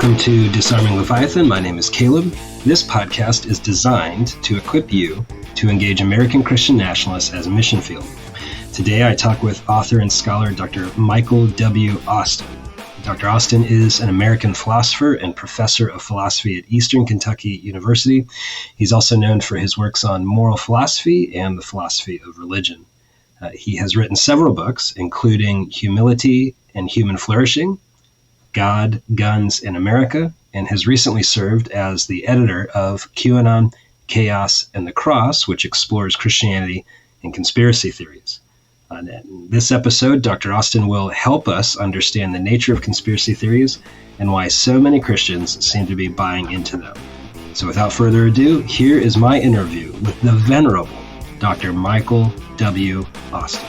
Welcome to Disarming Leviathan. My name is Caleb. This podcast is designed to equip you to engage American Christian nationalists as a mission field. Today I talk with author and scholar Dr. Michael W. Austin. Dr. Austin is an American philosopher and professor of philosophy at Eastern Kentucky University. He's also known for his works on moral philosophy and the philosophy of religion. He has written several books, including Humility and Human Flourishing, God, Guns, in America, and has recently served as the editor of QAnon, Chaos, and the Cross, which explores Christianity and conspiracy theories. In this episode, Dr. Austin will help us understand the nature of conspiracy theories and why so many Christians seem to be buying into them. So without further ado, here is my interview with the venerable Dr. Michael W. Austin.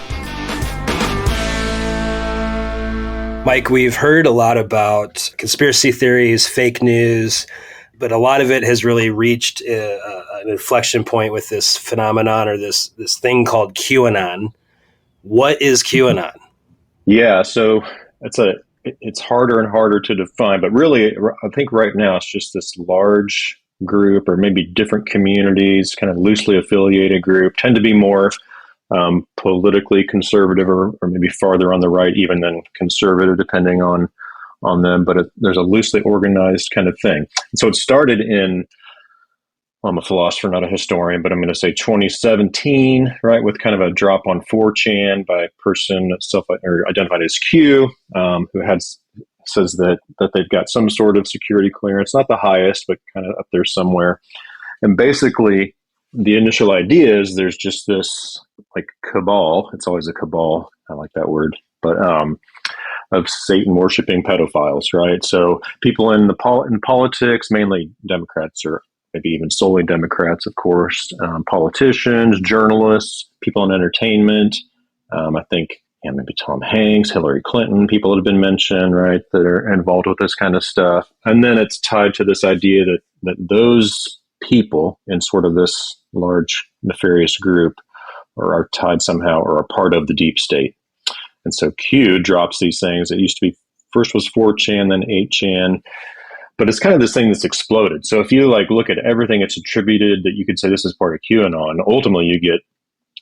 Mike, we've heard a lot about conspiracy theories, fake news, but a lot of it has really reached an inflection point with this phenomenon or this thing called QAnon. What is QAnon? Yeah, so it's harder and harder to define, but really, I think right now it's just this large group or maybe different communities, kind of loosely affiliated group, tend to be more politically conservative or maybe farther on the right even than conservative, depending on them. But there's a loosely organized kind of thing. And so it started in, I'm a philosopher, not a historian, but I'm going to say 2017, right, with kind of a drop on 4chan by a person identified as Q, who says that they've got some sort of security clearance, not the highest, but kind of up there somewhere. And basically, the initial idea is there's just this like cabal. It's always a cabal. I like that word, but of Satan worshiping pedophiles, right? So people in politics, mainly Democrats or maybe even solely Democrats, of course, politicians, journalists, people in entertainment. I think maybe Tom Hanks, Hillary Clinton, people that have been mentioned, right, that are involved with this kind of stuff. And then it's tied to this idea that those people in sort of this large nefarious group are tied somehow or are part of the deep state. And so Q drops these things. It used to be, first was 4chan, then 8chan, but it's kind of this thing that's exploded. So if you look at everything it's attributed that you could say this is part of QAnon, ultimately you get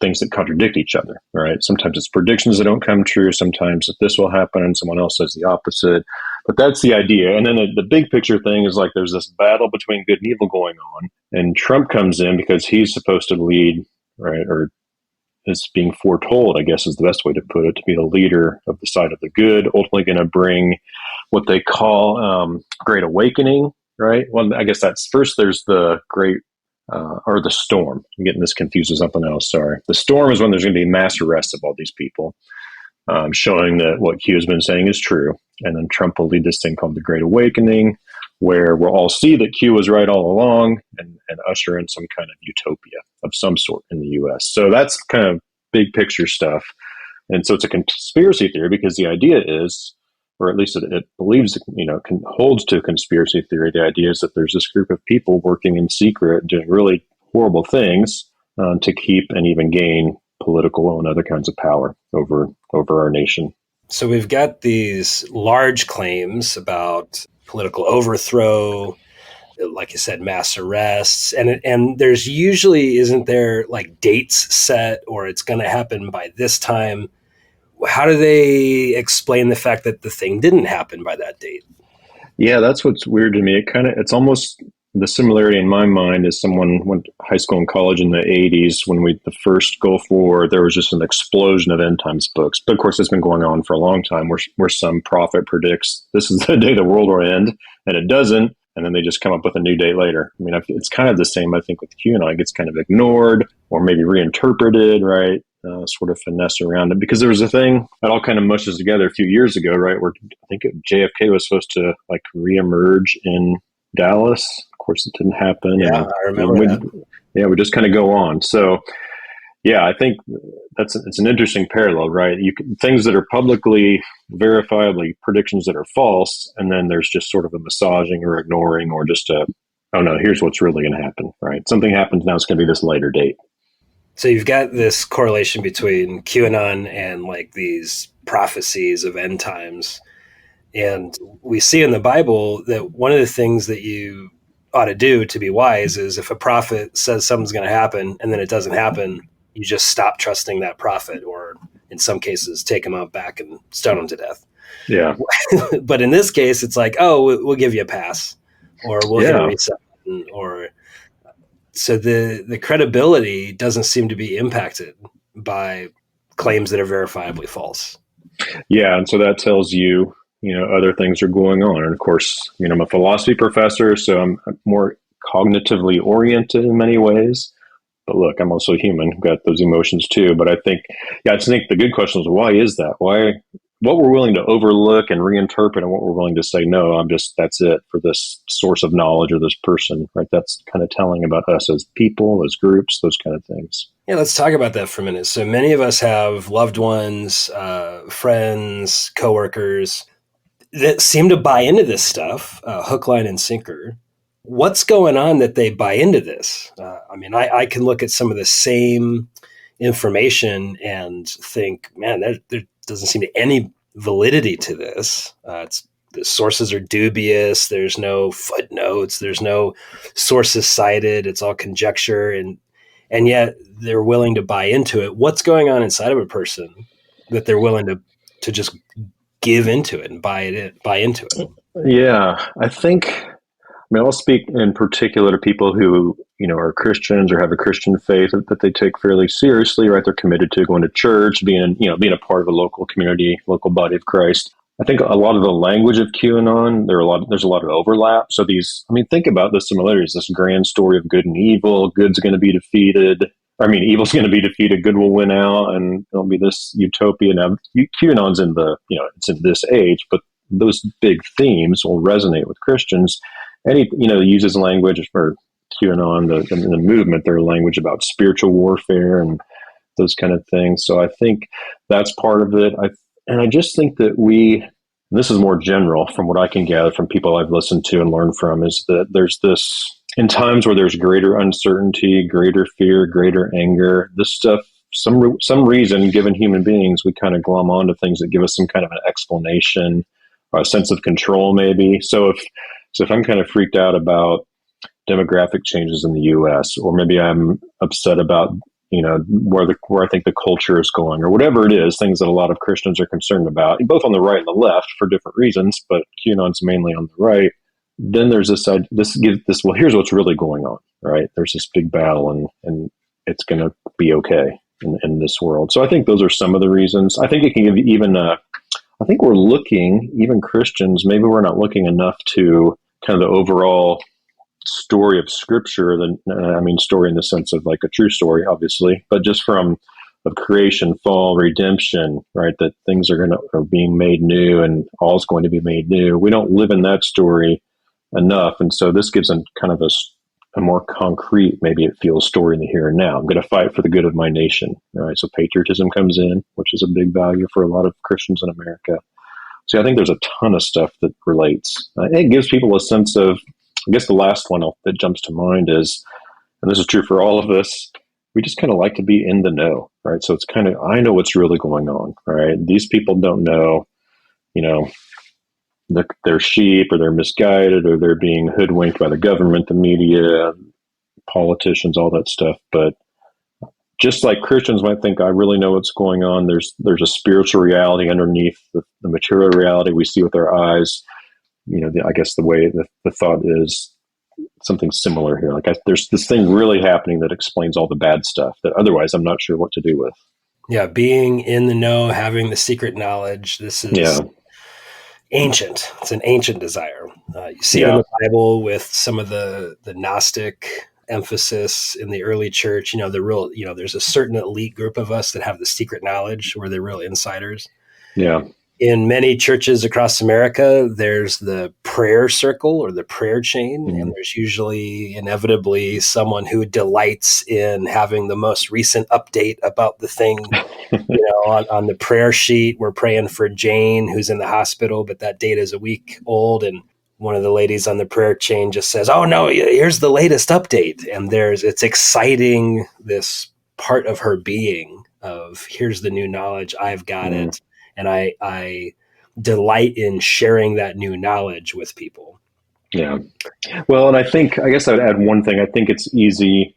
things that contradict each other, right? Sometimes it's predictions that don't come true. Sometimes that this will happen and someone else says the opposite. But that's the idea. And then the big picture thing is there's this battle between good and evil going on. And Trump comes in because he's supposed to lead, right, or is being foretold, I guess is the best way to put it, to be the leader of the side of the good, ultimately going to bring what they call Great Awakening, right? Well, I guess that's first there's the Great, or the Storm. I'm getting this confused with something else, sorry. The Storm is when there's going to be mass arrests of all these people, showing that what Q has been saying is true. And then Trump will lead this thing called the Great Awakening, where we'll all see that Q was right all along and usher in some kind of utopia of some sort in the U.S. So that's kind of big picture stuff. And so it's a conspiracy theory because the idea is, or at least it believes, holds to conspiracy theory. The idea is that there's this group of people working in secret, doing really horrible things to keep and even gain political and other kinds of power over our nation. So we've got these large claims about political overthrow, like you said, mass arrests, and there's usually, isn't there dates set or it's going to happen by this time? How do they explain the fact that the thing didn't happen by that date? Yeah, that's what's weird to me. It's almost the similarity in my mind is someone went to high school and college in the 80s when the first Gulf War, there was just an explosion of end times books. But of course, it's been going on for a long time where some prophet predicts this is the day the world will end, and it doesn't. And then they just come up with a new date later. I mean, it's kind of the same, I think, with QAnon. It gets kind of ignored or maybe reinterpreted, right? Sort of finesse around it. Because there was a thing that all kind of mushes together a few years ago, right? Where I think JFK was supposed to reemerge in Dallas. Of course, it didn't happen. Yeah, I remember that. Yeah, we just kind of go on. So, yeah, I think it's an interesting parallel, right? Things that are publicly verifiably predictions that are false, and then there's just sort of a massaging or ignoring or just oh no, here's what's really going to happen, right? Something happens now, it's going to be this later date. So you've got this correlation between QAnon and these prophecies of end times. And we see in the Bible that one of the things that you ought to do to be wise is if a prophet says something's going to happen and then it doesn't happen, you just stop trusting that prophet, or in some cases, take him out back and stone him to death. Yeah. But in this case, it's like, oh, we'll give you a pass, or we'll hit a reset button, or so the credibility doesn't seem to be impacted by claims that are verifiably false. Yeah. And so that tells you, other things are going on. And of course, I'm a philosophy professor, so I'm more cognitively oriented in many ways. But look, I'm also human, got those emotions too. But I think the good question is, why is that? What we're willing to overlook and reinterpret, and what we're willing to say, no, that's it for this source of knowledge or this person, right? That's kind of telling about us as people, as groups, those kind of things. Yeah, let's talk about that for a minute. So many of us have loved ones, friends, coworkers that seem to buy into this stuff, hook, line, and sinker. What's going on that they buy into this? I can look at some of the same information and think, man, there doesn't seem to be any validity to this. The sources are dubious. There's no footnotes. There's no sources cited. It's all conjecture, and yet they're willing to buy into it. What's going on inside of a person that they're willing to just give into it and buy into it? Yeah, I'll speak in particular to people who, are Christians or have a Christian faith that they take fairly seriously, right? They're committed to going to church, being a part of a local community, local body of Christ. I think a lot of the language of QAnon, there's a lot of overlap. So think about the similarities, this grand story of good and evil, good's going to be defeated. Evil's going to be defeated, good will win out, and there'll be this utopia. Now, QAnon's it's in this age, but those big themes will resonate with Christians. And he, uses language for QAnon, the movement, their language about spiritual warfare and those kind of things. So I think that's part of it. I just think that and this is more general from what I can gather from people I've listened to and learned from, is that there's this, in times where there's greater uncertainty, greater fear, greater anger, this stuff, some reason, given human beings, we kind of glom onto things that give us some kind of an explanation or a sense of control, maybe. So if I'm kind of freaked out about demographic changes in the U.S., or maybe I'm upset about, where I think the culture is going, or whatever it is, things that a lot of Christians are concerned about, both on the right and the left for different reasons, but QAnon's mainly on the right. Then there's well, here's what's really going on, right? There's this big battle, and it's going to be okay in this world. So I think those are some of the reasons. I think it can give even I think we're looking, even Christians, maybe we're not looking enough to kind of the overall story of Scripture. Story in the sense of like a true story, obviously, but just of creation, fall, redemption, right? That things are being made new, and all's going to be made new. We don't live in that story enough, and so this gives them kind of a more concrete, maybe it feels, story in the here and now. I'm going to fight for the good of my nation, right? So patriotism comes in, which is a big value for a lot of Christians in America. So I think there's a ton of stuff that relates. It gives people a sense of, I guess the last one that jumps to mind is, and this is true for all of us, we just kind of like to be in the know, right? So it's kind of, I know what's really going on, right? These people don't know, they're sheep, or they're misguided, or they're being hoodwinked by the government, the media, politicians, all that stuff. But just like Christians might think, I really know what's going on, there's a spiritual reality underneath the material reality we see with our eyes. I guess the way the thought is something similar here. There's this thing really happening that explains all the bad stuff that otherwise I'm not sure what to do with. Yeah, being in the know, having the secret knowledge. This is ancient. It's an ancient desire. You see it in the Bible with some of the Gnostic emphasis in the early church. There's a certain elite group of us that have the secret knowledge, where they're real insiders. Yeah. In many churches across America, there's the prayer circle or the prayer chain, and there's usually inevitably someone who delights in having the most recent update about the thing. On the prayer sheet, we're praying for Jane, who's in the hospital, but that date is a week old, and one of the ladies on the prayer chain just says, "Oh no, here's the latest update," and it's exciting this part of her being of, here's the new knowledge, I've got it. And I delight in sharing that new knowledge with people. Yeah. Well, and I guess I'd add one thing. I think it's easy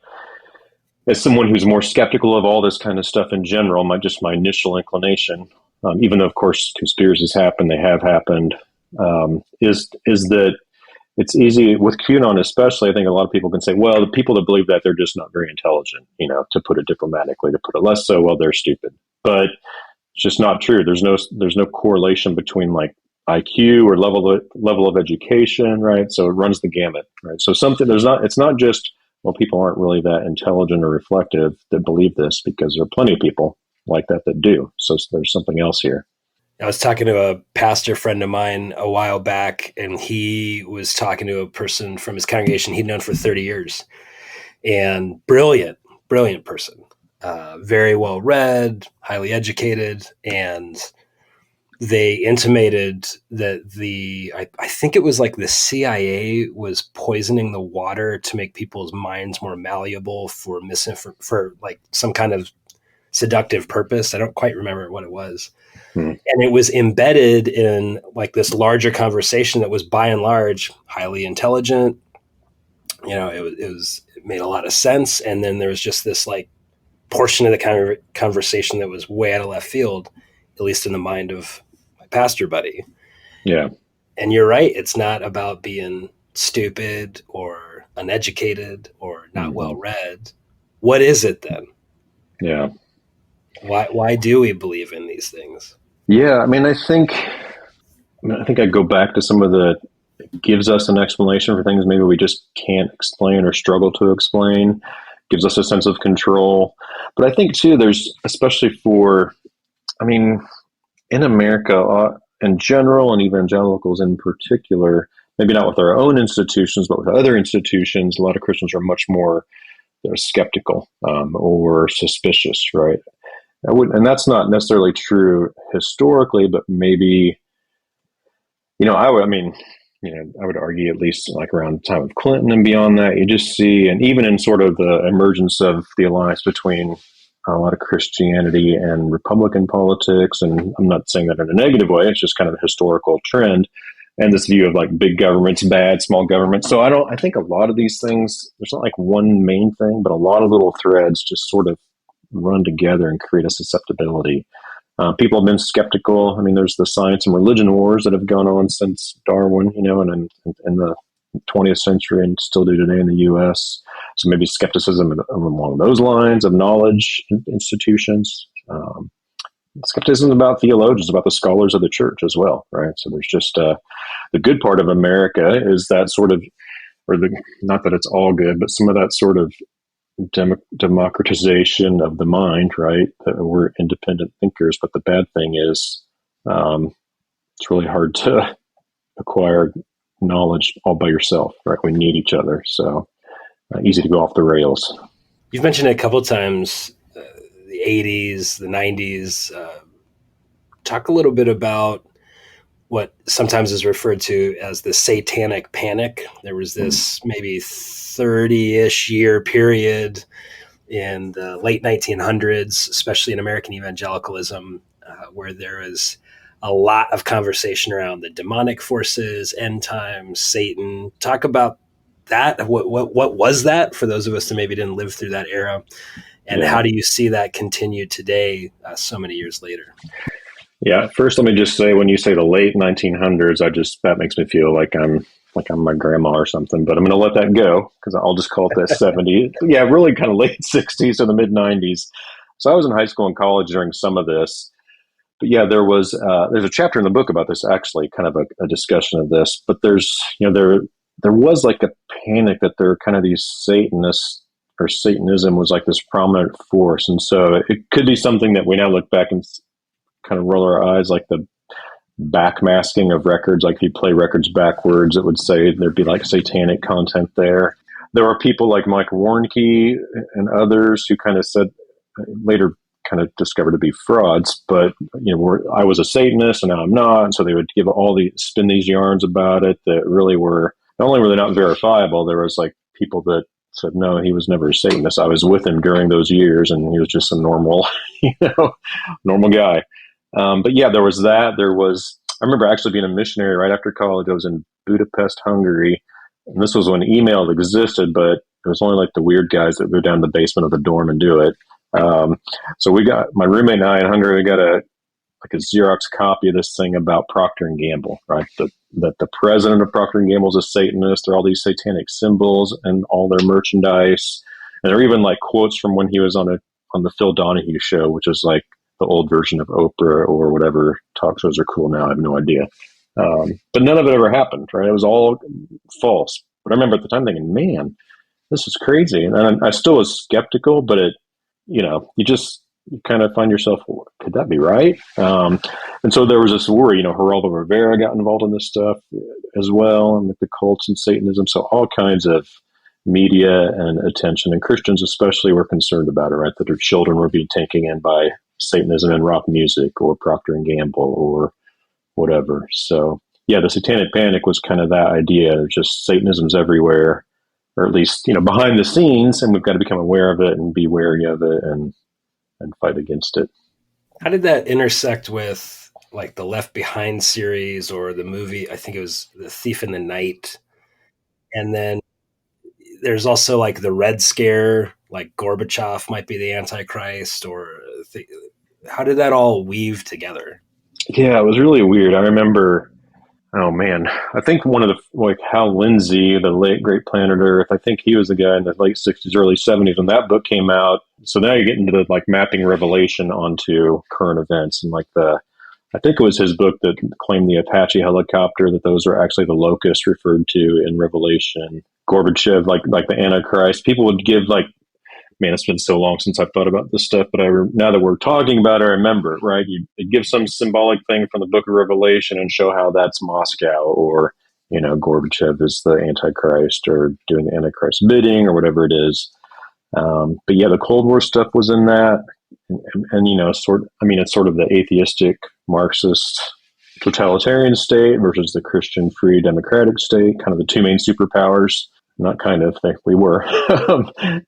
as someone who's more skeptical of all this kind of stuff in general, my initial inclination, even though of course conspiracies happen, they have happened, is that it's easy with QAnon, especially. I think a lot of people can say, well, the people that believe that, they're just not very intelligent, to put it diplomatically, to put it less so, well, they're stupid. But it's just not true. There's no correlation between like IQ or level of education, right? So it runs the gamut, right? So it's not just, well, people aren't really that intelligent or reflective that believe this, because there are plenty of people like that do. So there's something else here. I was talking to a pastor friend of mine a while back, and he was talking to a person from his congregation he'd known for 30 years, and brilliant person, very well read, highly educated. And they intimated that I think it was like the CIA was poisoning the water to make people's minds more malleable for like some kind of seductive purpose. I don't quite remember what it was. And it was embedded in like this larger conversation that was by and large highly intelligent. It made a lot of sense. And then there was just this like portion of the conversation that was way out of left field, at least in the mind of my pastor buddy. Yeah. And you're right. It's not about being stupid or uneducated or not well read. What is it then? Yeah. Why do we believe in these things? Yeah, I think I'd go back to some of it gives us an explanation for things maybe we just can't explain or struggle to explain, gives us a sense of control. But I think too, there's, especially in America in general, and evangelicals in particular, maybe not with our own institutions, but with other institutions, a lot of Christians are much more, they're skeptical or suspicious, right? And that's not necessarily true historically, but maybe, I would argue at least like around the time of Clinton and beyond that, you just see, and even in sort of the emergence of the alliance between a lot of Christianity and Republican politics, and I'm not saying that in a negative way, it's just kind of a historical trend, and this view of like big government's bad, small government. So I think a lot of these things, there's not like one main thing, but a lot of little threads just sort of run together and create a susceptibility. People have been skeptical. There's the science and religion wars that have gone on since Darwin, and in the 20th century and still do today in the U.S. So maybe skepticism along those lines of knowledge institutions. Skepticism about theologians, about the scholars of the church as well, right? So there's just the good part of America is that sort of, not that it's all good, but some of that sort of democratization of the mind, right? We're independent thinkers, but the bad thing is it's really hard to acquire knowledge all by yourself, right? We need each other. So easy to go off the rails. You've mentioned it a couple of times, the 80s, the 90s. Talk a little bit about what sometimes is referred to as the satanic panic. There was this maybe 30-ish year period in the late 1900s, especially in American evangelicalism, where there was a lot of conversation around the demonic forces, end times, Satan. Talk about that. What was that for those of us that maybe didn't live through that era? And how do you see that continue today, so many years later? Yeah. First, let me just say, when you say the late 1900s, that makes me feel like I'm my grandma or something, but I'm going to let that go because I'll just call it the 70s. Yeah, really kind of late 60s or the mid 90s. So I was in high school and college during some of this. But yeah, there's a chapter in the book about this, actually, kind of a discussion of this. But there's, there was like a panic that there are kind of these Satanists, or Satanism was like this prominent force. And so it could be something that we now look back and kind of roll our eyes, like the backmasking of records. Like if you play records backwards, it would say there'd be like satanic content there. There are people like Mike Warnke and others who kind of said, later kind of discovered to be frauds, but I was a Satanist and now I'm not. And so they would spin these yarns about it that really were, not only were they not verifiable, there was like people that said, no, he was never a Satanist. I was with him during those years and he was just a normal, normal guy. But yeah, there was that. There was I remember actually being a missionary right after college. I was in Budapest, Hungary. And this was when email existed, but it was only like the weird guys that go down the basement of the dorm and do it. Um, so we got my roommate and I in Hungary. We got a Xerox copy of this thing about Procter and Gamble, right? That the president of Procter and Gamble is a Satanist. There are all these satanic symbols and all their merchandise, and there are even like quotes from when he was on the Phil Donahue show, which is like the old version of Oprah or whatever talk shows are cool now. I have no idea, but none of it ever happened, right? It was all false. But I remember at the time thinking, man, this is crazy, and I still was skeptical, but you kind of find yourself, well, could that be right? And so there was this worry, Geraldo Rivera got involved in this stuff as well, and the cults and Satanism. So all kinds of media and attention, and Christians especially were concerned about it, right? That their children were being taken in by Satanism and rock music or Procter and Gamble or whatever. So yeah, the satanic panic was kind of that idea. Just Satanism's everywhere, or at least, behind the scenes, and we've got to become aware of it and be wary of it and fight against it. How did that intersect with like the Left Behind series or the movie? I think it was The Thief in the Night. And then there's also like the Red Scare, like Gorbachev might be the Antichrist, or how did that all weave together? Yeah, it was really weird. I remember, oh man, I think one of like Hal Lindsey, the late great Planet Earth, I think he was the guy in the late 60s, early 70s when that book came out. So now you get into the like mapping Revelation onto current events, and like I think it was his book that claimed the Apache helicopter, that those are actually the locusts referred to in Revelation. Gorbachev, like the Antichrist. People would give like, man, it's been so long since I've thought about this stuff, but now that we're talking about it, I remember, right? You'd give some symbolic thing from the book of Revelation and show how that's Moscow, or, Gorbachev is the Antichrist or doing the Antichrist bidding or whatever it is. But yeah, the Cold War stuff was in that. And it's sort of the atheistic Marxist totalitarian state versus the Christian free democratic state, kind of the two main superpowers. Not kind of, we were.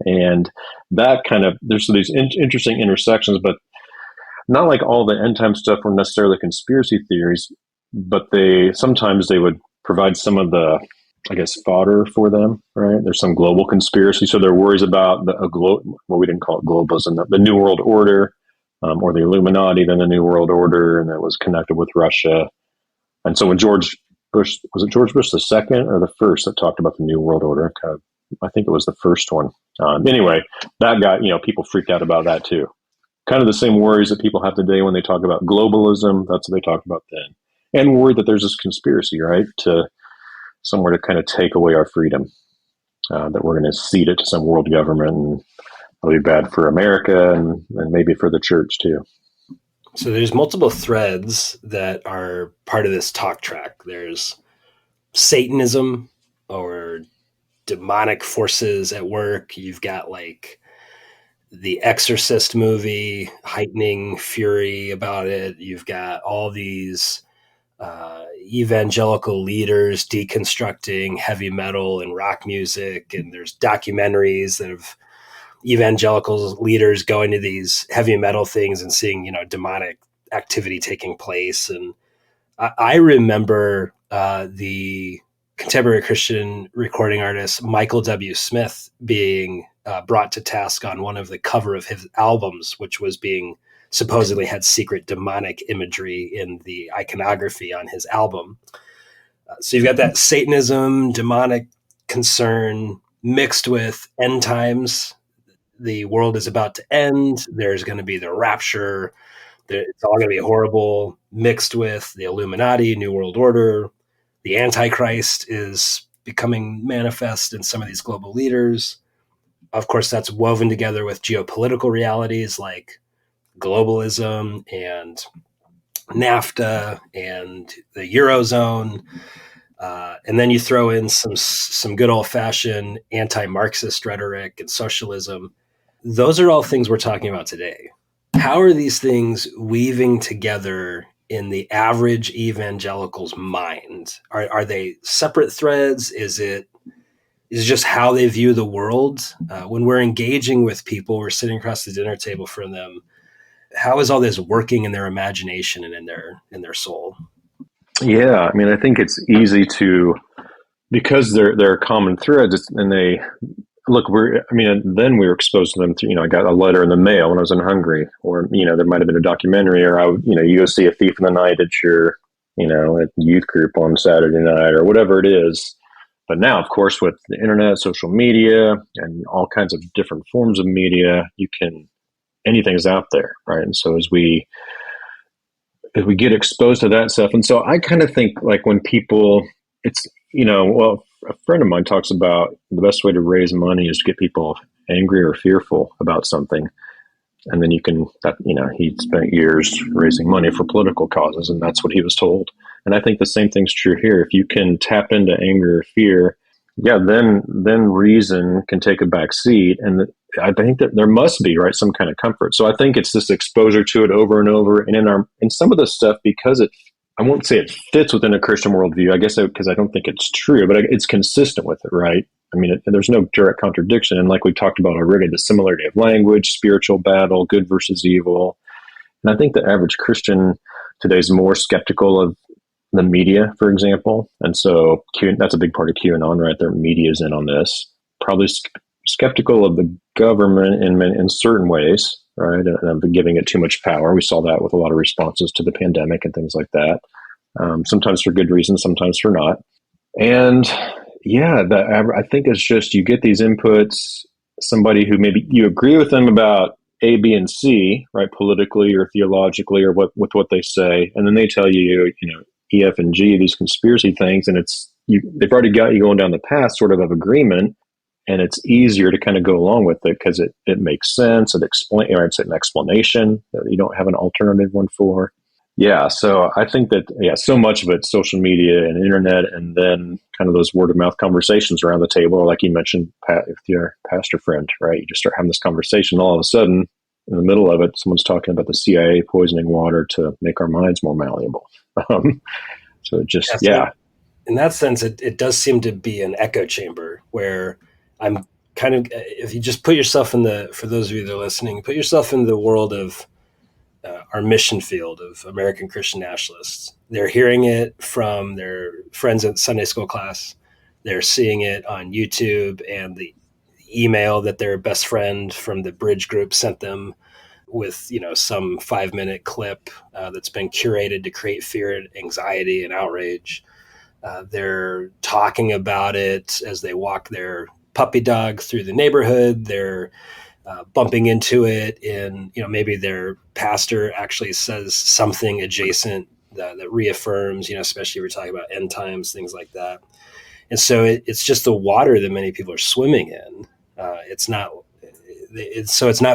And that kind of, there's these interesting intersections, but not like all the end time stuff were necessarily conspiracy theories, but sometimes they would provide some of the, I guess, fodder for them, right? There's some global conspiracy. So there are worries about what we didn't call it globalism, the New World Order, or the Illuminati, then the New World Order, and that was connected with Russia. And so when George Bush, was it George Bush the second or the first that talked about the New World Order? I think it was the first one. Anyway, that got, people freaked out about that too. Kind of the same worries that people have today when they talk about globalism. That's what they talked about then. And worried that there's this conspiracy, right, to somewhere to kind of take away our freedom, that we're going to cede it to some world government, and it'll be bad for America and maybe for the church too. So there's multiple threads that are part of this talk track. There's Satanism or demonic forces at work. You've got like the Exorcist movie heightening fury about it. You've got all these evangelical leaders deconstructing heavy metal and rock music, and there's documentaries that have evangelical leaders going to these heavy metal things and seeing, demonic activity taking place. And I remember the contemporary Christian recording artist Michael W. Smith being brought to task on one of the cover of his albums, which was being supposedly had secret demonic imagery in the iconography on his album. So you've got that Satanism, demonic concern mixed with end times. The world is about to end. There's going to be the rapture. It's all going to be horrible, mixed with the Illuminati, New World Order. The Antichrist is becoming manifest in some of these global leaders. Of course, that's woven together with geopolitical realities like globalism and NAFTA and the Eurozone. And then you throw in some good old-fashioned anti-Marxist rhetoric and socialism. Those are all things we're talking about today. How are these things weaving together in the average evangelical's mind? Are they separate threads? Is it just how they view the world? When we're engaging with people, we're sitting across the dinner table from them. How is all this working in their imagination and in their soul? Yeah, I mean, I think it's easy to, because they're common threads, and they look. I mean, then we were exposed to them through. I got a letter in the mail when I was in Hungary, or there might have been a documentary, or you go see A Thief in the Night at your, at youth group on Saturday night, or whatever it is. But now, of course, with the internet, social media, and all kinds of different forms of media, anything's out there, right? And so as we get exposed to that stuff. And so I kind of think like when people, it's, well, a friend of mine talks about the best way to raise money is to get people angry or fearful about something. And then he spent years raising money for political causes, and that's what he was told. And I think the same thing's true here. If you can tap into anger or fear, yeah, then reason can take a back seat. And I think that there must be, right, some kind of comfort. So I think it's this exposure to it over and over. And in some of the stuff, because I won't say it fits within a Christian worldview, I guess, because I don't think it's true, but it's consistent with it, right? I mean, there's no direct contradiction. And like we talked about already, the similarity of language, spiritual battle, good versus evil. And I think the average Christian today is more skeptical of the media, for example. And so that's a big part of QAnon, right? Their media is in on this. Probably skeptical of the government in certain ways, right? And giving it too much power. We saw that with a lot of responses to the pandemic and things like that. Sometimes for good reasons, sometimes for not. And yeah, I think it's just you get these inputs, somebody who maybe you agree with them about A, B, and C, right, politically or theologically or with what they say, and then they tell you, E, F, and G, these conspiracy things, and they've already got you going down the path sort of agreement, and it's easier to kind of go along with it because it makes sense. It's an explanation that you don't have an alternative one for. Yeah, so I think that, so much of it, social media and internet, and then kind of those word of mouth conversations around the table, like you mentioned, with your pastor friend, right? You just start having this conversation, all of a sudden, in the middle of it, someone's talking about the CIA poisoning water to make our minds more malleable. So So in that sense, it does seem to be an echo chamber where I'm kind of, if you just put yourself for those of you that are listening, put yourself in the world of our mission field of American Christian Nationalists. They're hearing it from their friends in Sunday school class. They're seeing it on YouTube and the email that their best friend from the Bridge group sent them with, some 5-minute clip that's been curated to create fear and anxiety and outrage. They're talking about it as they walk their puppy dog through the neighborhood. They're bumping into it in, maybe their pastor actually says something adjacent that reaffirms, especially if we're talking about end times, things like that. And so it's just the water that many people are swimming in. It's not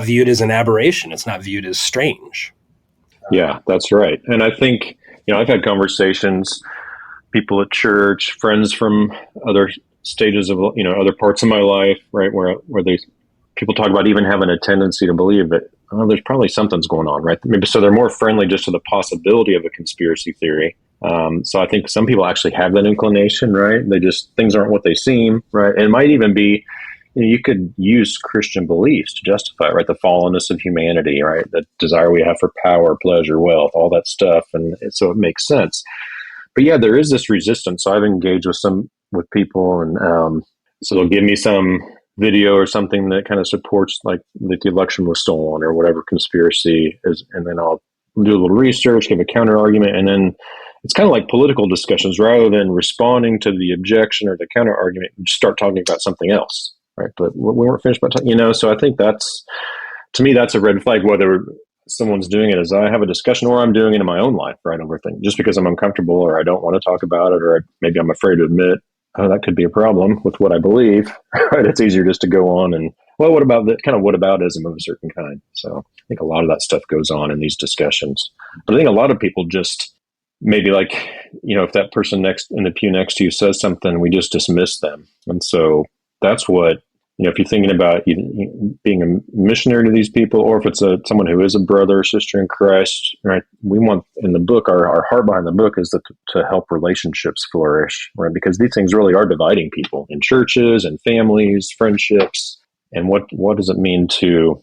viewed as an aberration. It's not viewed as strange. Yeah, that's right. And I think, I've had conversations, people at church, friends from other stages of, other parts of my life, right, where people talk about even having a tendency to believe that there's probably something's going on, right? Maybe so they're more friendly just to the possibility of a conspiracy theory. So I think some people actually have that inclination, right? Things aren't what they seem, right? And it might even be, you could use Christian beliefs to justify it, right? The fallenness of humanity, right? The desire we have for power, pleasure, wealth, all that stuff. And so it makes sense. But yeah, there is this resistance. So I've engaged with people, and so they'll give me some video or something that kind of supports like that the election was stolen or whatever conspiracy is, and then I'll do a little research, give a counter argument, and then it's kind of like political discussions. Rather than responding to the objection or the counter argument, we just start talking about something else, right? But we weren't finished about talking, so I think to me that's a red flag, whether someone's doing it as I have a discussion or I'm doing it in my own life, right? Over things just because I'm uncomfortable or I don't want to talk about it, or maybe I'm afraid to admit, oh, that could be a problem with what I believe, right? It's easier just to go on and, well, what about that kind of whataboutism of a certain kind? So I think a lot of that stuff goes on in these discussions. But I think a lot of people just maybe like, if that person in the pew next to you says something, we just dismiss them. And so that's what, if you're thinking about being a missionary to these people, or if it's someone who is a brother or sister in Christ, right? We want in the book, our heart behind the book is to help relationships flourish, right? Because these things really are dividing people in churches and families, friendships. And what does it mean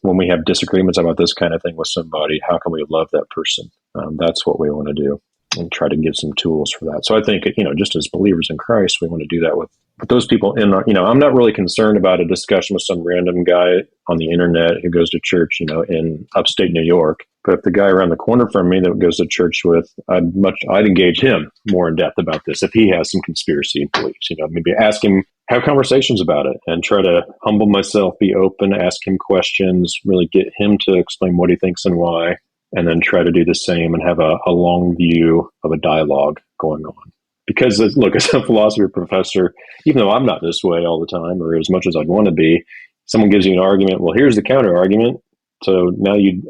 when we have disagreements about this kind of thing with somebody? How can we love that person? That's what we want to do. and try to give some tools for that. So I think, just as believers in Christ, we want to do that with those people in our, I'm not really concerned about a discussion with some random guy on the internet who goes to church, in upstate New York. But if the guy around the corner from me that goes to church with, I'd engage him more in depth about this. If he has some conspiracy beliefs, maybe ask him, have conversations about it, and try to humble myself, be open, ask him questions, really get him to explain what he thinks and why, and then try to do the same and have a long view of a dialogue going on. Because, look, as a philosophy professor, even though I'm not this way all the time or as much as I'd want to be, someone gives you an argument, well, here's the counter argument. So now you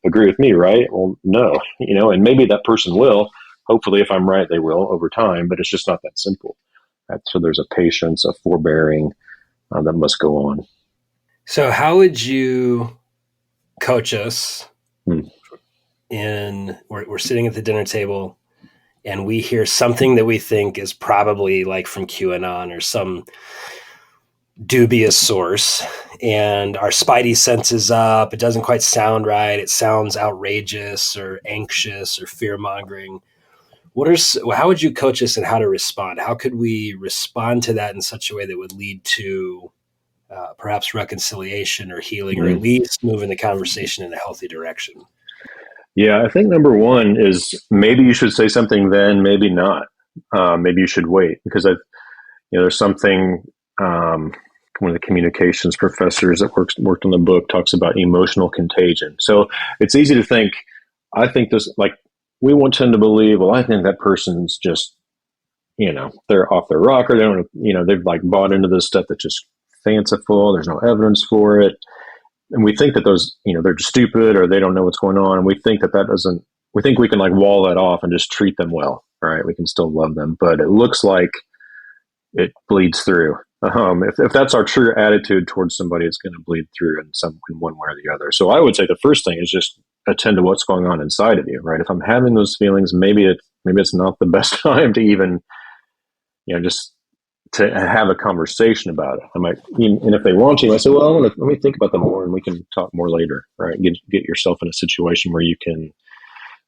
agree with me, right? Well, no, and maybe that person will. Hopefully, if I'm right, they will over time, but it's just not that simple. So there's a patience, a forbearing that must go on. So how would you coach us we're sitting at the dinner table and we hear something that we think is probably like from QAnon or some dubious source, and our spidey sense is up. It doesn't quite sound right. It sounds outrageous or anxious or fear-mongering. How would you coach us in how to respond? How could we respond to that in such a way that would lead to perhaps reconciliation or healing, or at least moving the conversation in a healthy direction? Yeah, I think number one is maybe you should say something then, maybe not. Maybe you should wait, because there's something, one of the communications professors that worked on the book talks about emotional contagion. So it's easy to think, I think this, like, we tend to believe, well, I think that person's just, they're off their rocker. They don't, they've like bought into this stuff that's just fanciful. There's no evidence for it. And we think that those, they're just stupid or they don't know what's going on. And we think we think we can like wall that off and just treat them well, right? We can still love them, but it looks like it bleeds through. If that's our true attitude towards somebody, it's going to bleed through in one way or the other. So I would say the first thing is just attend to what's going on inside of you, right? If I'm having those feelings, maybe it's not the best time to even, just to have a conversation about it. I might, and if they want to, I say, well, let me think about that more, and we can talk more later, right? Get yourself in a situation where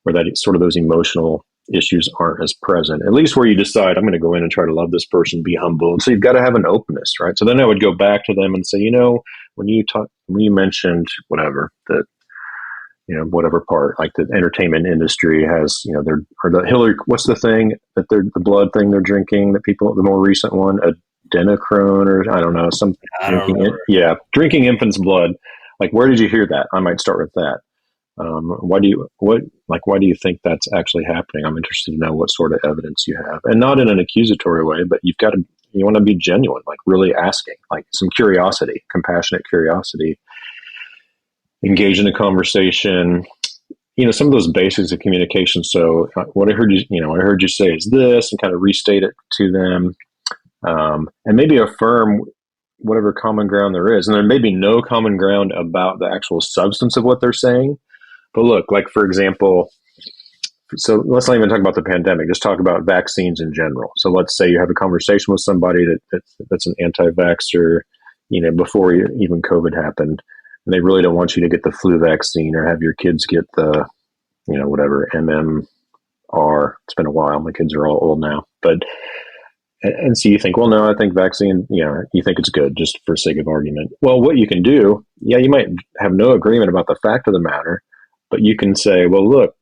that sort of those emotional issues aren't as present, at least where you decide, I'm going to go in and try to love this person, be humble. And so you've got to have an openness, right? So then I would go back to them and say, when you mentioned whatever that, whatever part, like the entertainment industry has, the Hillary, what's the thing that the blood thing they're drinking, that people, the more recent one, adrenochrome, or I don't know, drinking infant's blood. Like, where did you hear that? I might start with that. Why do you think that's actually happening? I'm interested to know what sort of evidence you have, and not in an accusatory way, but you want to be genuine, like really asking, like some curiosity, compassionate curiosity, engage in a conversation, some of those basics of communication. So what I heard you say is this, and kind of restate it to them, and maybe affirm whatever common ground there is. And there may be no common ground about the actual substance of what they're saying. But look, like, for example, so let's not even talk about the pandemic, just talk about vaccines in general. So let's say you have a conversation with somebody that's an anti-vaxxer, before even COVID happened, and they really don't want you to get the flu vaccine or have your kids get the, whatever, MMR. It's been a while. My kids are all old now. But, and so you think, well, no, I think vaccine, you think it's good just for sake of argument. Well, what you can do, you might have no agreement about the fact of the matter, but you can say, well, look,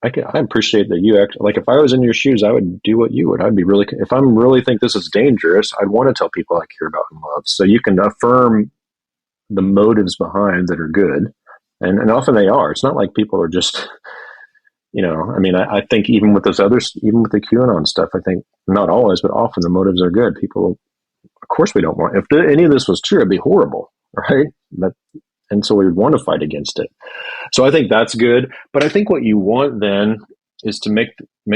I appreciate that you act like, if I was in your shoes, I would do what you would. If I'm really think this is dangerous, I'd want to tell people I care about and love. So you can affirm the motives behind that are good. And often they are. It's not like people are just, I think even with those others, even with the QAnon stuff, I think not always, but often the motives are good. People, of course we don't want, if any of this was true, it'd be horrible, right? And so we would want to fight against it. So I think that's good. But I think what you want then is to make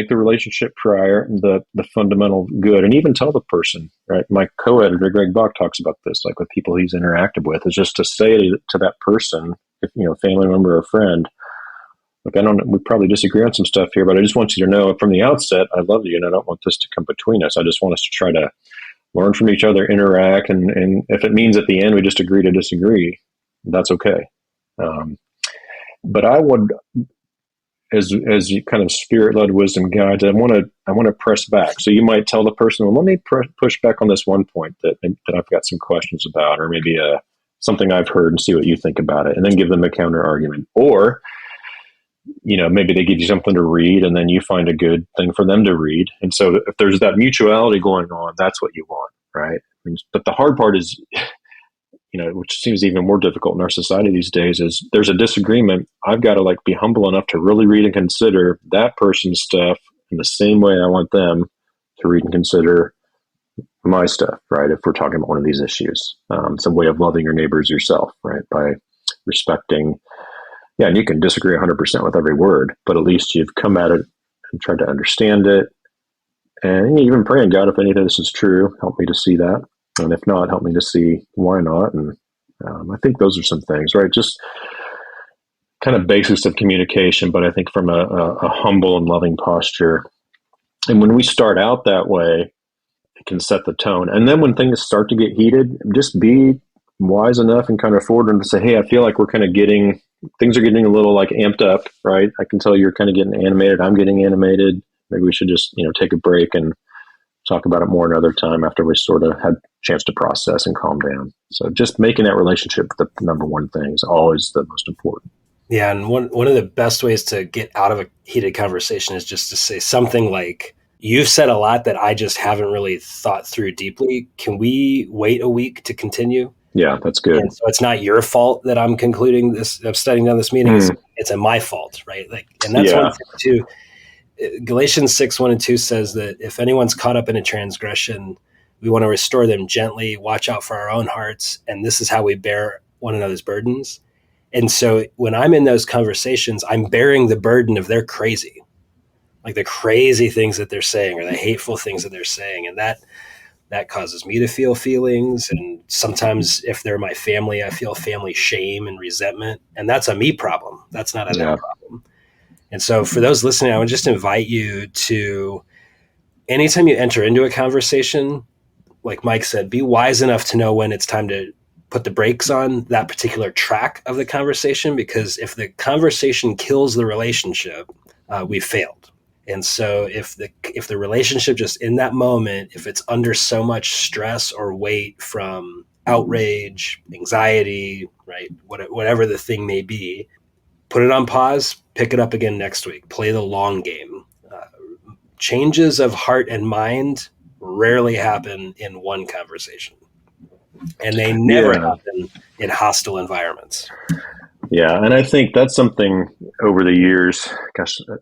the relationship prior the fundamental good, and even tell the person, right? My co-editor, Greg Bach, talks about this, like with people he's interacted with, is just to say to that person, if, family member or friend, look, we probably disagree on some stuff here, but I just want you to know from the outset, I love you and I don't want this to come between us. I just want us to try to learn from each other, interact. And if it means at the end we just agree to disagree, that's okay. But I would, as you kind of spirit-led wisdom guides, I want to press back. So you might tell the person, well, let me push back on this one point that I've got some questions about, or maybe something I've heard, and see what you think about it, and then give them a counter argument. Or, maybe they give you something to read, and then you find a good thing for them to read. And so if there's that mutuality going on, that's what you want, right? But the hard part is, which seems even more difficult in our society these days, is there's a disagreement. I've got to be humble enough to really read and consider that person's stuff in the same way I want them to read and consider my stuff, right? If we're talking about one of these issues, some way of loving your neighbors yourself, right? By respecting, and you can disagree 100% with every word, but at least you've come at it and tried to understand it. And even praying, God, if any of this is true, help me to see that. And if not, help me to see why not. And I think those are some things, right? Just kind of basics of communication, but I think from a humble and loving posture. And when we start out that way, it can set the tone. And then when things start to get heated, just be wise enough and kind of forward and say, hey, I feel like we're kind of things are getting a little amped up, right? I can tell you're kind of getting animated. I'm getting animated. Maybe we should just, take a break and talk about it more another time after we sort of had a chance to process and calm down. So just making that relationship the number one thing is always the most important. Yeah. And one of the best ways to get out of a heated conversation is just to say something like, you've said a lot that I just haven't really thought through deeply. Can we wait a week to continue? Yeah, that's good. And so it's not your fault that I'm concluding this, I'm studying down this meeting. It's my fault, right? And that's one thing too. Galatians 6:1-2 says that if anyone's caught up in a transgression, we want to restore them gently, watch out for our own hearts. And this is how we bear one another's burdens. And so when I'm in those conversations, I'm bearing the burden of they're crazy, the crazy things that they're saying or the hateful things that they're saying. And that causes me to feel feelings. And sometimes if they're my family, I feel family shame and resentment. And that's a me problem. That's not a them problem. And so for those listening, I would just invite you to, anytime you enter into a conversation, like Mike said, be wise enough to know when it's time to put the brakes on that particular track of the conversation, because if the conversation kills the relationship, we've failed. And so if the relationship just in that moment, if it's under so much stress or weight from outrage, anxiety, right, whatever the thing may be, put it on pause, pick it up again next week, play the long game. Changes of heart and mind rarely happen in one conversation, and they never happen in hostile environments. Yeah, and I think that's something over the years,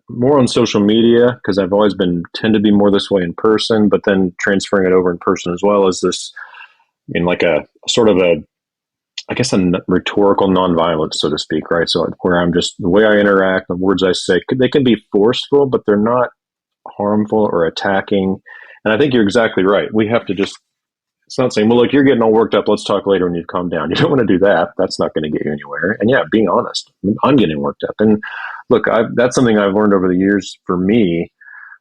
more on social media, because I've always tend to be more this way in person, but then transferring it over in person as well as this in a sort of a rhetorical nonviolence, so to speak, right? So where I'm just, the way I interact, the words I say, they can be forceful, but they're not harmful or attacking. And I think you're exactly right. We have to just, it's not saying, well, look, you're getting all worked up. Let's talk later when you've calmed down. You don't want to do that. That's not going to get you anywhere. And being honest, I'm getting worked up. And look, that's something I've learned over the years for me,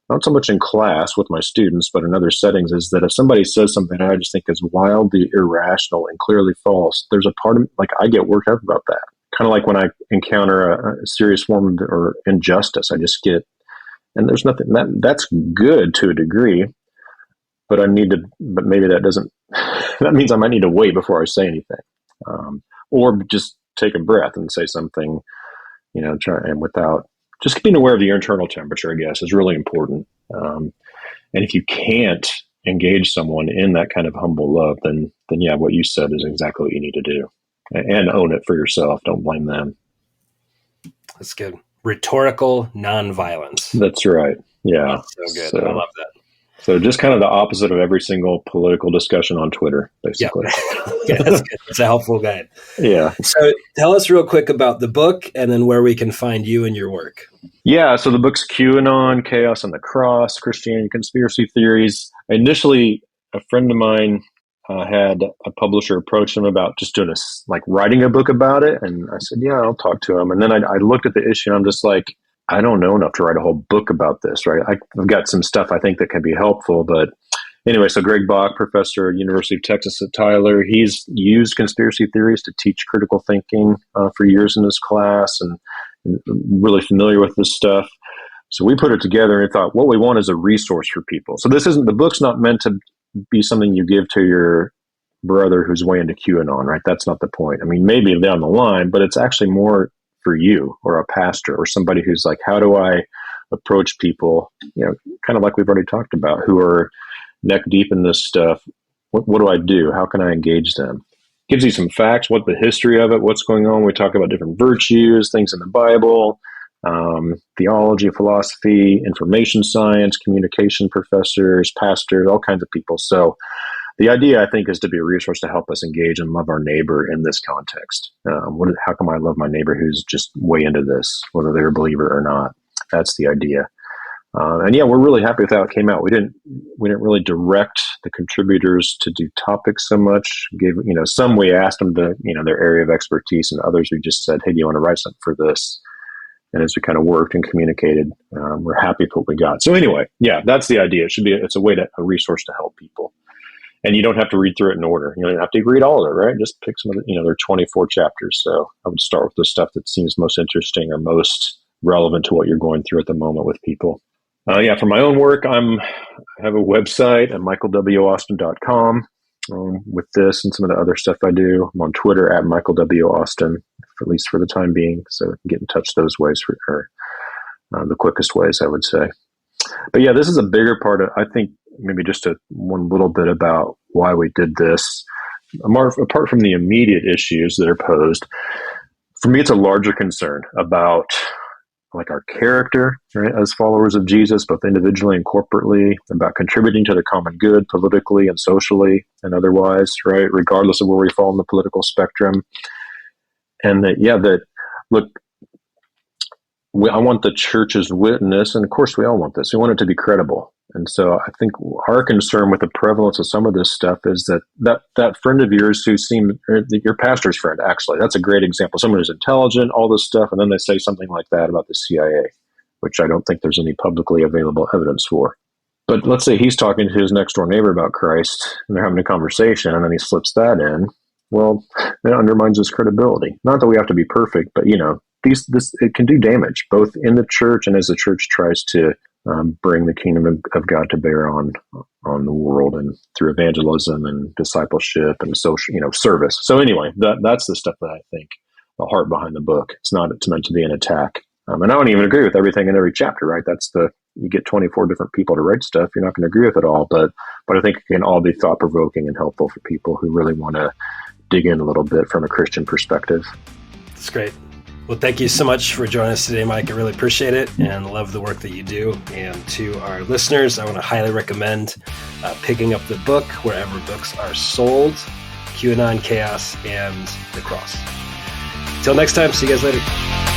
not so much in class with my students, but in other settings, is that if somebody says something I just think is wildly irrational and clearly false, there's a part of me, I get worked up about that. Kind of like when I encounter a serious form of or injustice, I just get, and there's nothing, that's good to a degree, but but maybe that doesn't, that means I might need to wait before I say anything. Or just take a breath and say something, and without, just being aware of your internal temperature, I guess, is really important. And if you can't engage someone in that kind of humble love, then what you said is exactly what you need to do. And own it for yourself. Don't blame them. That's good. Rhetorical nonviolence. That's right. Yeah. That's so good. I love that. So just kind of the opposite of every single political discussion on Twitter, basically. Yeah, that's good. It's a helpful guide. Yeah. So tell us real quick about the book and then where we can find you and your work. Yeah. So the book's QAnon, Chaos on the Cross, Christianity, Conspiracy Theories. Initially, a friend of mine had a publisher approach him about just doing writing a book about it. And I said, yeah, I'll talk to him. And then I looked at the issue and I'm just like, I don't know enough to write a whole book about this, right? I've got some stuff I think that can be helpful, but anyway, so Greg Bach, professor at University of Texas at Tyler, he's used conspiracy theories to teach critical thinking for years in his class. And really familiar with this stuff. So we put it together and thought, what we want is a resource for people. So the book's not meant to be something you give to your brother who's way into QAnon, right? That's not the point. I mean, maybe down the line, but it's actually more for you or a pastor or somebody who's like, how do I approach people, kind of like we've already talked about, who are neck deep in this stuff. What do I do? How can I engage them? Gives you some facts, what the history of it, what's going on. We talk about different virtues, things in the Bible, theology, philosophy, information science, communication professors, pastors, all kinds of people. So the idea, I think, is to be a resource to help us engage and love our neighbor in this context. How come I love my neighbor who's just way into this, whether they're a believer or not? That's the idea. And yeah, we're really happy with how it came out. We didn't really direct the contributors to do topics so much. Some we asked them to, their area of expertise, and others we just said, hey, do you want to write something for this? And as we kind of worked and communicated, we're happy with what we got. So anyway, yeah, that's the idea. It's a resource to help people. And you don't have to read through it in order. You don't have to read all of it, right? Just pick some of there are 24 chapters. So I would start with the stuff that seems most interesting or most relevant to what you're going through at the moment with people. For my own work, I have a website at michaelwaustin.com with this and some of the other stuff I do. I'm on Twitter at Michael W. Austin, at least for the time being. So get in touch those ways are the quickest ways, I would say. But yeah, this is a bigger part of, I think, maybe just one little bit about why we did this. Apart from the immediate issues that are posed, for me, it's a larger concern about like our character, right, as followers of Jesus, both individually and corporately, about contributing to the common good politically and socially and otherwise, right, regardless of where we fall in the political spectrum. And I want the church's witness, and of course we all want this. We want it to be credible. And so I think our concern with the prevalence of some of this stuff is that friend of yours your pastor's friend, actually, that's a great example. Someone who's intelligent, all this stuff, and then they say something like that about the CIA, which I don't think there's any publicly available evidence for. But let's say he's talking to his next door neighbor about Christ, and they're having a conversation, and then he slips that in. Well, that undermines his credibility. Not that we have to be perfect, but it can do damage both in the church and as the church tries to bring the kingdom of God to bear on the world and through evangelism and discipleship and social, service. So anyway, that's the stuff that I think the heart behind the book. It's meant to be an attack. And I don't even agree with everything in every chapter, right? You get 24 different people to write stuff. You're not going to agree with it all, but I think it can all be thought provoking and helpful for people who really want to dig in a little bit from a Christian perspective. That's great. Well, thank you so much for joining us today, Mike. I really appreciate it and love the work that you do. And to our listeners, I want to highly recommend picking up the book wherever books are sold, QAnon, Chaos, and the Cross. Until next time, see you guys later.